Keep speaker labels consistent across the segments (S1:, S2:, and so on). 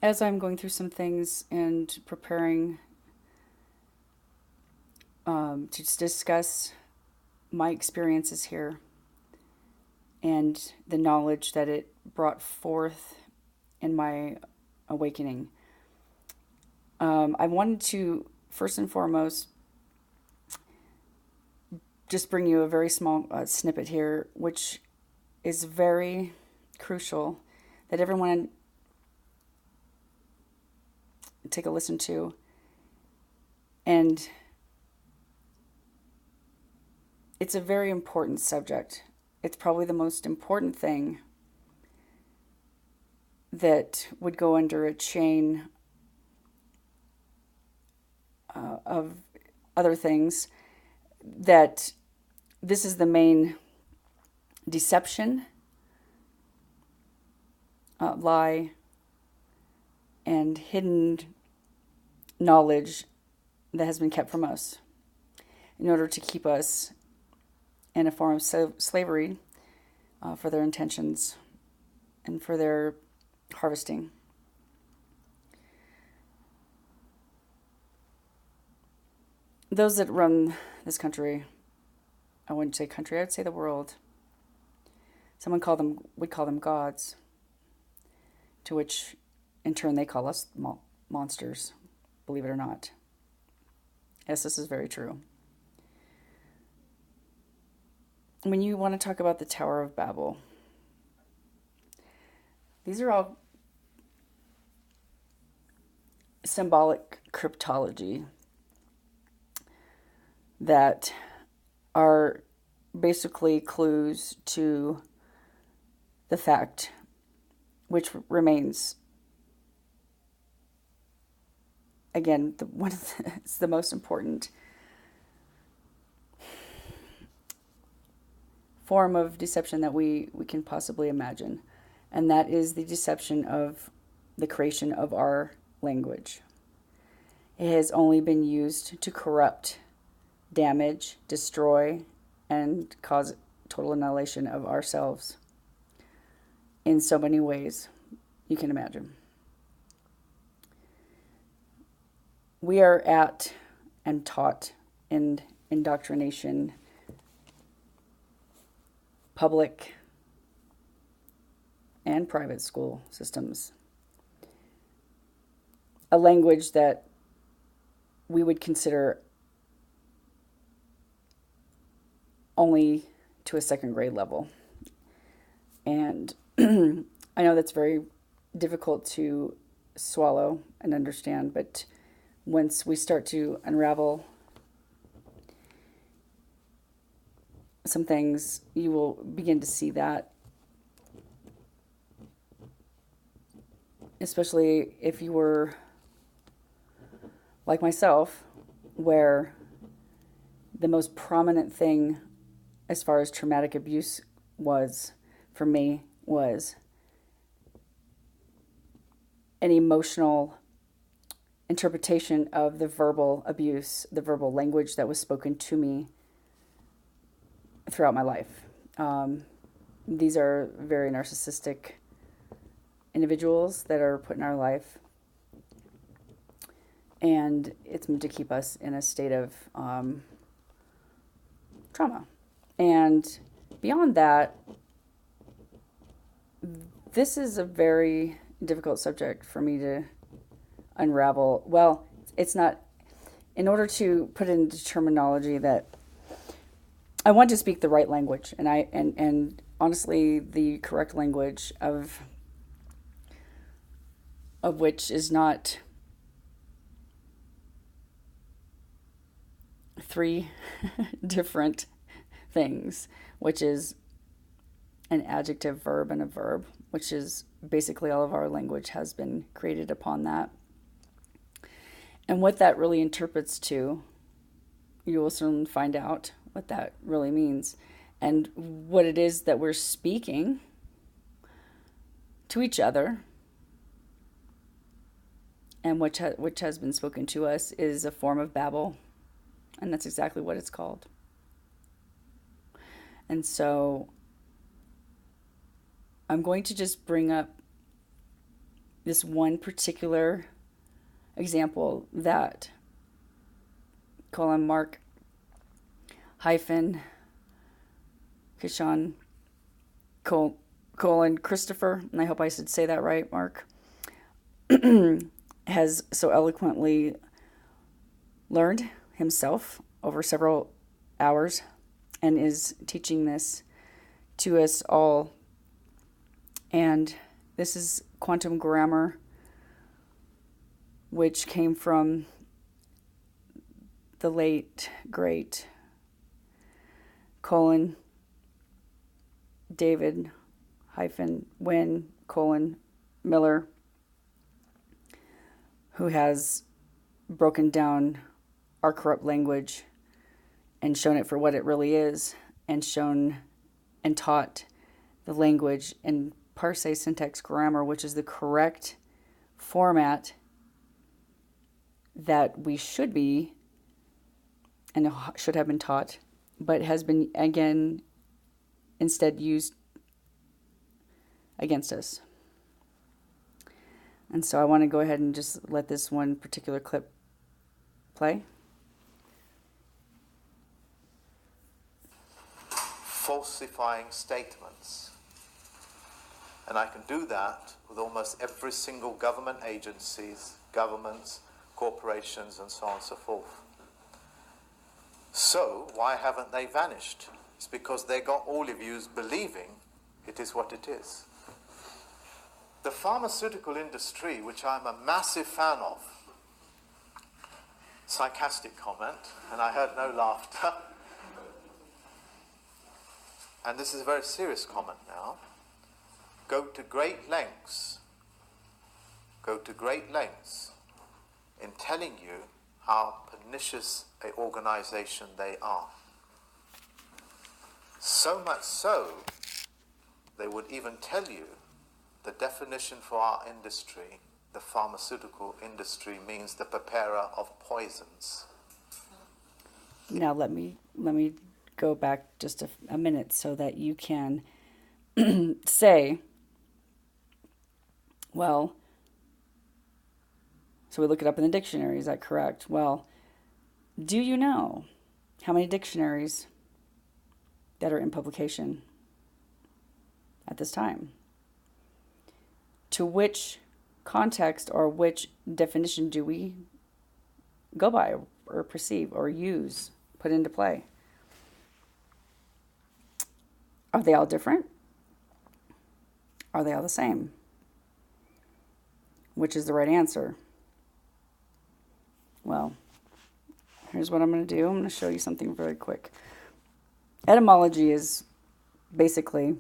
S1: as I'm going through some things and preparing to discuss my experiences here and the knowledge that it brought forth in my awakening, I wanted to first and foremost just bring you a very small snippet here, which is very crucial that everyone take a listen to. And it's a very important subject. It's probably the most important thing that would go under a chain of other things. That this is the main deception, lie, and hidden knowledge that has been kept from us in order to keep us in a form of slavery for their intentions and for their harvesting. Those that run this country, I wouldn't say country, I would say the world. Someone would call them gods, to which in turn they call us monsters, believe it or not. Yes, this is very true. When you want to talk about the Tower of Babel, these are all symbolic cryptology that are basically clues to the fact, which remains, again, it's the most important form of deception that we can possibly imagine. And that is the deception of the creation of our language. It has only been used to corrupt, damage, destroy, and cause total annihilation of ourselves in so many ways you can imagine. We are at and taught in indoctrination, public and private school systems, a language that we would consider only to a second grade level. And I know that's very difficult to swallow and understand, but once we start to unravel some things, you will begin to see that. Especially if you were like myself, where the most prominent thing as far as traumatic abuse was, for me, was an emotional interpretation of the verbal abuse, the verbal language that was spoken to me throughout my life. These are very narcissistic individuals that are put in our life, and it's meant to keep us in a state of trauma. And beyond that, this is a very difficult subject for me to unravel. Well, it's not, in order to put it into terminology that I want to speak the right language, and honestly the correct language of which is not three different things, which is an adjective, verb, and a verb, which is basically all of our language has been created upon that. And what that really interprets to, you will soon find out what that really means and what it is that we're speaking to each other, and which has been spoken to us is a form of Babel, and that's exactly what it's called. And so I'm going to just bring up this one particular example that Mark hyphen Kishan Christopher, and I hope I should say that right, Mark, has so eloquently learned himself over several hours and is teaching this to us all. And this is quantum grammar, which came from the late, great David Wynne Miller, who has broken down our corrupt language and shown it for what it really is, and shown and taught the language in parse syntax grammar, which is the correct format that we should be and should have been taught, but has been, again, instead used against us. And so I want to go ahead and just let this one particular clip play.
S2: Falsifying statements. And I can do that with almost every single government agencies, governments, corporations, and so on and so forth. So, why haven't they vanished? It's because they got all of you believing it is what it is. The pharmaceutical industry, which I'm a massive fan of, sarcastic comment, and I heard no laughter, and this is a very serious comment now, go to great lengths in telling you how pernicious an organization they are. So much so, they would even tell you the definition for our industry, the pharmaceutical industry, means the preparer of poisons.
S1: Now let me go back just a minute so that you can say, well, so we look it up in the dictionary, is that correct? Well, do you know how many dictionaries that are in publication at this time? To which context or which definition do we go by or perceive or use, put into play? Are they all different? Are they all the same? Which is the right answer? Well, here's what I'm going to do. I'm going to show you something very quick. Etymology is basically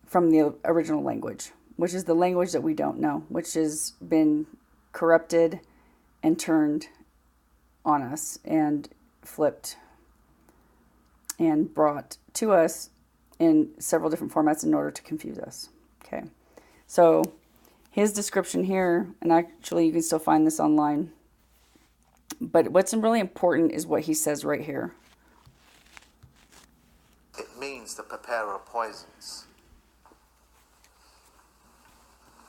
S1: from the original language, which is the language that we don't know, which has been corrupted and turned on us and flipped and brought to us in several different formats in order to confuse us. Okay, so his description here, and actually you can still find this online, but what's really important is what he says right here.
S2: It means the preparer of poisons.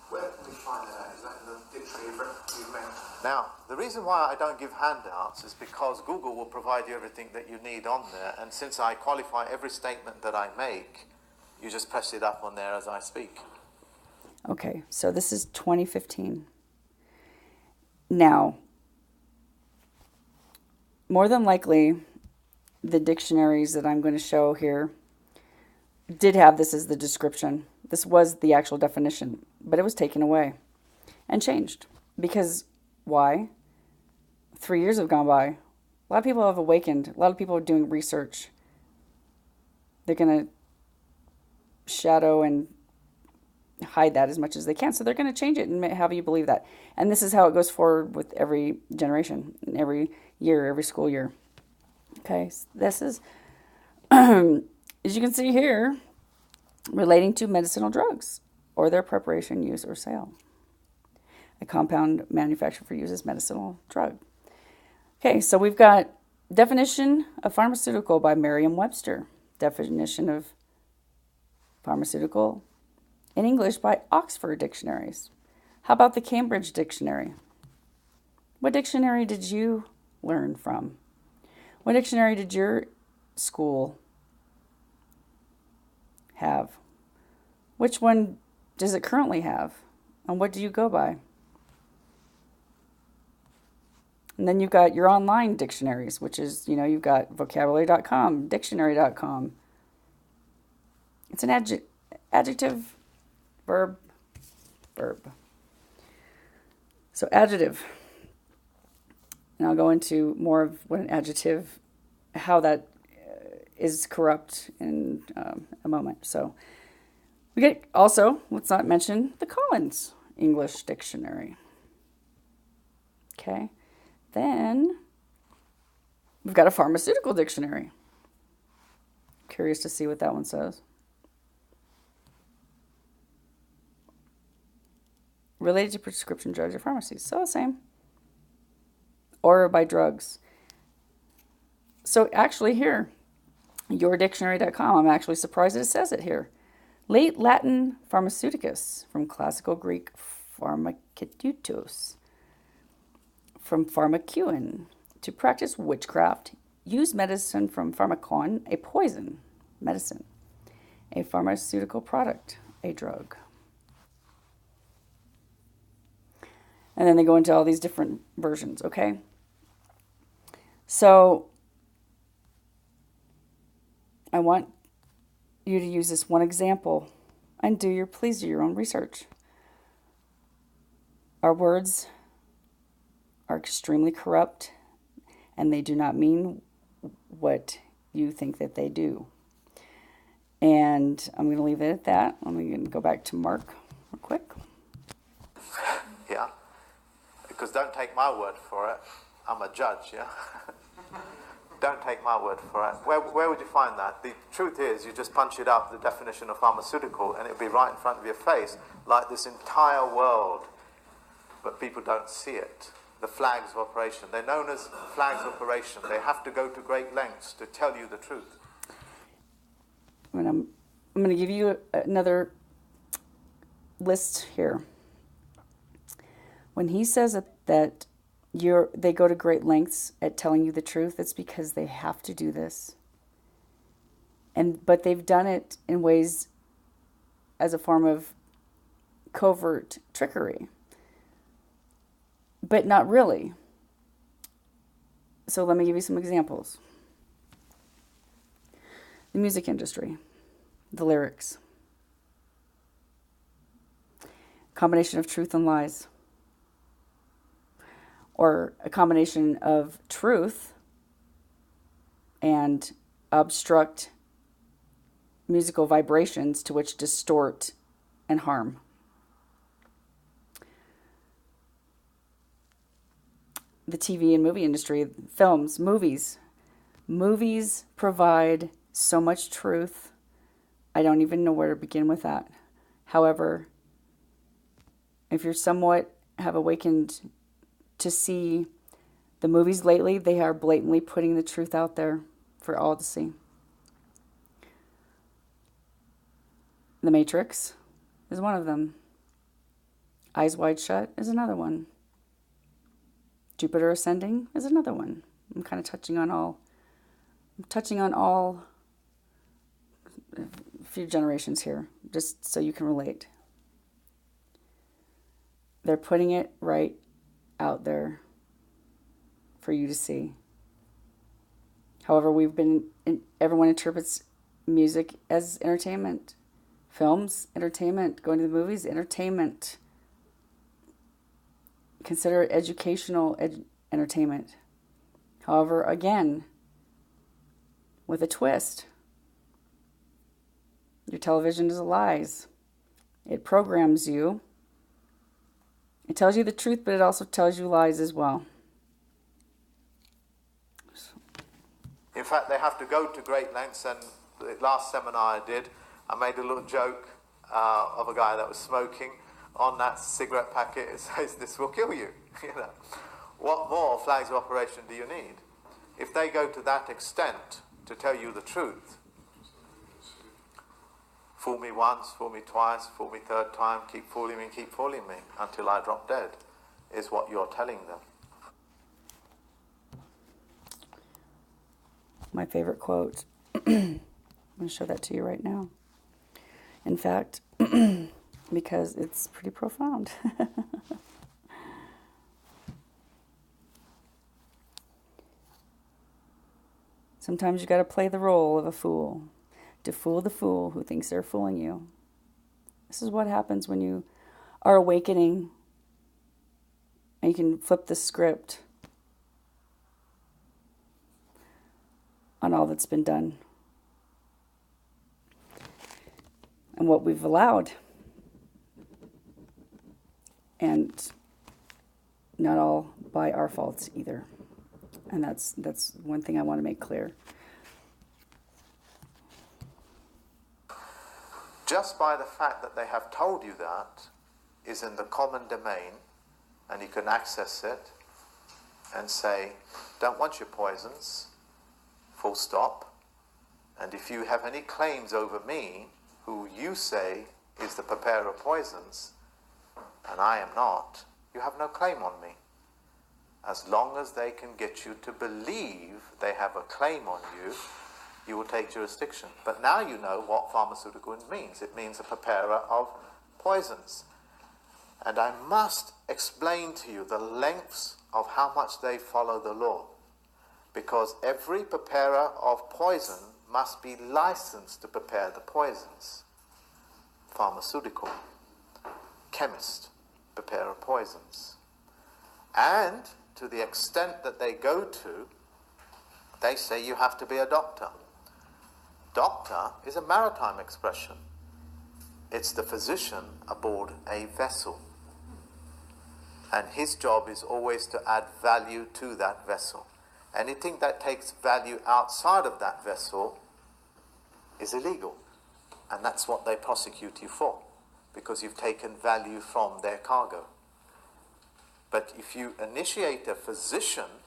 S2: Where can we find that out? Is that in the dictionary you mentioned? Now, the reason why I don't give handouts is because Google will provide you everything that you need on there, and since I qualify every statement that I make, you just press it up on there as I speak.
S1: Okay, so this is 2015. Now, more than likely, the dictionaries that I'm going to show here did have this as the description. This was the actual definition, but it was taken away and changed. Because why? 3 years have gone by. A lot of people have awakened. A lot of people are doing research. They're going to shadow and hide that as much as they can. So they're going to change it and have you believe that. And this is how it goes forward with every generation, every year, every school year. Okay, so this is, as you can see here, relating to medicinal drugs or their preparation, use, or sale. A compound manufactured for use as medicinal drug. Okay, so we've got definition of pharmaceutical by Merriam-Webster. Definition of pharmaceutical in English by Oxford Dictionaries. How about the Cambridge Dictionary? What dictionary did you learn from? What dictionary did your school have? Which one does it currently have? And what do you go by? And then you've got your online dictionaries, which is, you've got vocabulary.com, dictionary.com. It's an adjective, verb. So adjective. And I'll go into more of what an adjective, how that is corrupt in a moment. So we get also, let's not mention the Collins English Dictionary. Okay. Then we've got a pharmaceutical dictionary. Curious to see what that one says. Related to prescription drugs or pharmacies. So the same. Or by drugs. So actually here, yourdictionary.com, I'm actually surprised that it says it here. Late Latin pharmaceuticus, from classical Greek pharmakeutos, from pharmakeun, to practice witchcraft, use medicine from pharmakon, a poison, medicine, a pharmaceutical product, a drug. And then they go into all these different versions, okay? So I want you to use this one example and please do your own research. Our words are extremely corrupt, and they do not mean what you think that they do. And I'm going to leave it at that. I'm going to go back to Mark real quick.
S2: Yeah, because don't take my word for it. I'm a judge, yeah? Don't take my word for it. Where would you find that? The truth is, you just punch it up, the definition of pharmaceutical, and it'll be right in front of your face, like this entire world. But people don't see it. The flags of operation. They're known as flags of operation. They have to go to great lengths to tell you the truth.
S1: I'm going to give you another list here. When he says that they go to great lengths at telling you the truth, it's because they have to do this. But they've done it in ways as a form of covert trickery. But not really. So let me give you some examples. The music industry, the lyrics, combination of truth and lies, or a combination of truth and obstruct musical vibrations to which distort and harm. The TV and movie industry, films, movies. Movies provide so much truth. I don't even know where to begin with that. However, if you're somewhat have awakened to see the movies lately, they are blatantly putting the truth out there for all to see. The Matrix is one of them. Eyes Wide Shut is another one. Jupiter Ascending is another one. I'm kind of touching on all a few generations here, just so you can relate. They're putting it right out there for you to see. However, everyone interprets music as entertainment. Films, entertainment. Going to the movies, entertainment. Consider it educational entertainment. However, again, with a twist. Your television is lies. It programs you. It tells you the truth, but it also tells you lies as well.
S2: In fact, they have to go to great lengths, and the last seminar I did, I made a little joke of a guy that was smoking. On that cigarette packet, it says, "This will kill you." You know, what more flags of operation do you need? If they go to that extent to tell you the truth, Fool me once, fool me twice, fool me third time, keep fooling me until I drop dead, is what you're telling them.
S1: My favorite quote. I'm going to show that to you right now. In fact, because it's pretty profound. Sometimes you got to play the role of a fool to fool the fool who thinks they're fooling you. This is what happens when you are awakening and you can flip the script on all that's been done and what we've allowed. And not all by our faults either. And that's one thing I want to make clear.
S2: Just by the fact that they have told you that is in the common domain, and you can access it and say, don't want your poisons, full stop. And if you have any claims over me, who you say is the preparer of poisons, and I am not, you have no claim on me. As long as they can get you to believe they have a claim on you, you will take jurisdiction. But now you know what pharmaceutical means. It means a preparer of poisons. And I must explain to you the lengths of how much they follow the law. Because every preparer of poison must be licensed to prepare the poisons. Pharmaceutical, chemist, preparer of poisons. And to the extent that they go to, they say you have to be a doctor. Doctor is a maritime expression. It's the physician aboard a vessel. And his job is always to add value to that vessel. Anything that takes value outside of that vessel is illegal. And that's what they prosecute you for, because you've taken value from their cargo. But if you initiate a physician,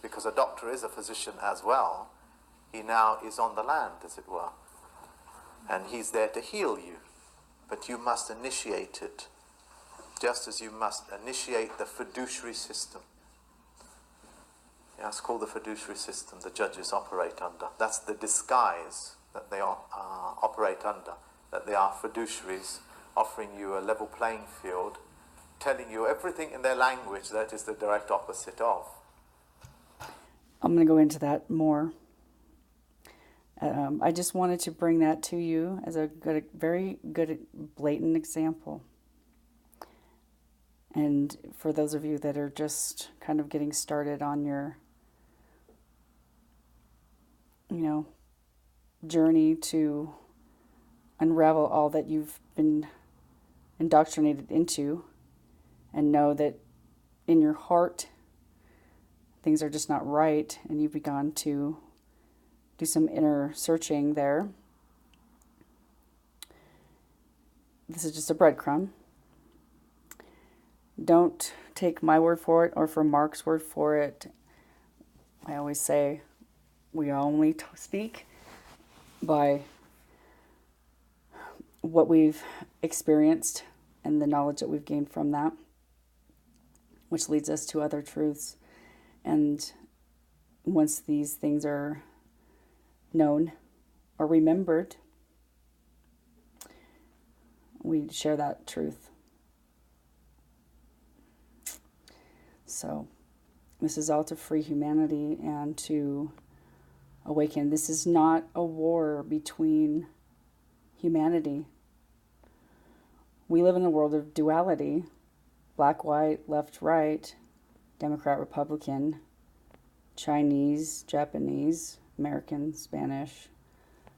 S2: because a doctor is a physician as well, he now is on the land, as it were. And he's there to heal you. But you must initiate it, just as you must initiate the fiduciary system. Yeah, it's called the fiduciary system the judges operate under. That's the disguise that they operate under, that they are fiduciaries offering you a level playing field, telling you everything in their language that is the direct opposite of.
S1: I'm going to go into that more. I just wanted to bring that to you as a very good, blatant example. And for those of you that are just kind of getting started on your, journey to unravel all that you've been indoctrinated into, and know that in your heart things are just not right, and you've begun to do some inner searching there. This is just a breadcrumb. Don't take my word for it or for Mark's word for it. I always say we only speak by what we've experienced and the knowledge that we've gained from that, which leads us to other truths. And once these things are known or remembered, we share that truth. So this is all to free humanity and to awaken. This is not a war between humanity. We live in a world of duality: black, white, left, right, Democrat, Republican, Chinese, Japanese, American, Spanish.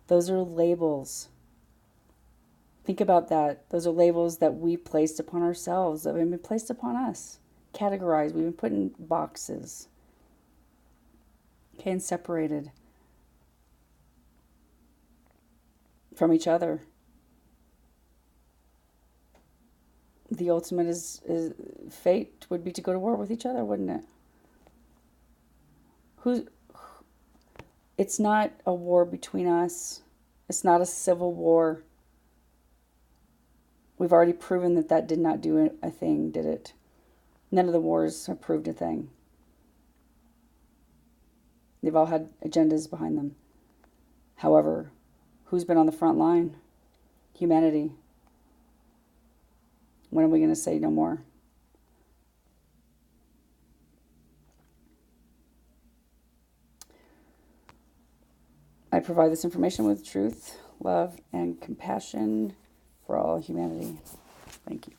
S1: Those are labels. Think about that. Those are labels that we placed upon ourselves, that have been placed upon us. Categorized. We've been put in boxes. Okay, and separated from each other. The ultimate is fate would be to go to war with each other, wouldn't it? It's not a war between us. It's not a civil war. We've already proven that that did not do a thing, did it? None of the wars have proved a thing. They've all had agendas behind them. However, who's been on the front line? Humanity. When are we going to say no more? I provide this information with truth, love, and compassion for all humanity. Thank you.